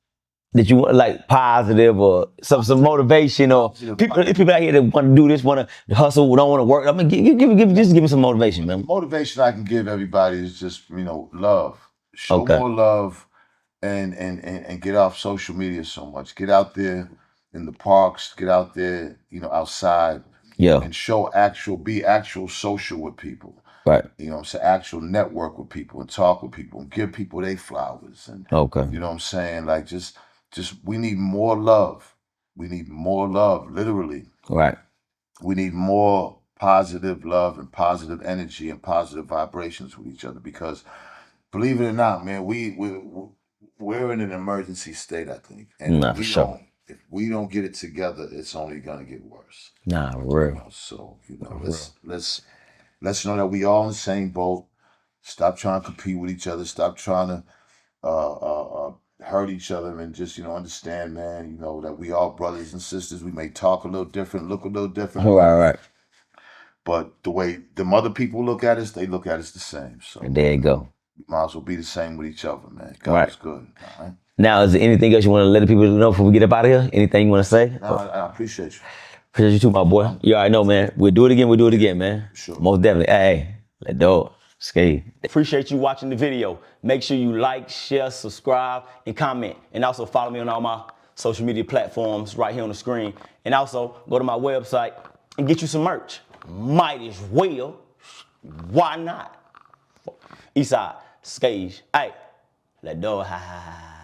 that you want, like positive or some motivation, or people out here that want to do this, want to hustle, don't want to work. I mean, give me some motivation, man. Motivation I can give everybody is just love. Show more love, and get off social media so much. Get out there in the parks. Get out there, outside. Yeah. And be actual social with people. Right. Actual network with people and talk with people and give people their flowers. And you know what I'm saying? Like just we need more love. We need more love, literally. Right. We need more positive love and positive energy and positive vibrations with each other, because believe it or not, man, we're in an emergency state, I think. And for sure. If we don't get it together, it's only gonna get worse. Nah, real. So let's know that we all in the same boat. Stop trying to compete with each other. Stop trying to hurt each other, and just, understand, man, that we all brothers and sisters. We may talk a little different, look a little different. Right. But the way them other people look at us, they look at us the same. So There you go. we might as well be the same with each other, man. God Right. is good. All right? Now, is there anything else you want to let the people know before we get up out of here? Anything you want to say? No, I appreciate you. Appreciate you too, my boy. You already know, man. We'll do it again, man. Sure. Most definitely. Hey, let go. Skate. Appreciate you watching the video. Make sure you like, share, subscribe, and comment. And also follow me on all my social media platforms right here on the screen. And also go to my website and get you some merch. Might as well. Why not? Eastside, Skate. Hey, let go. Ha ha ha.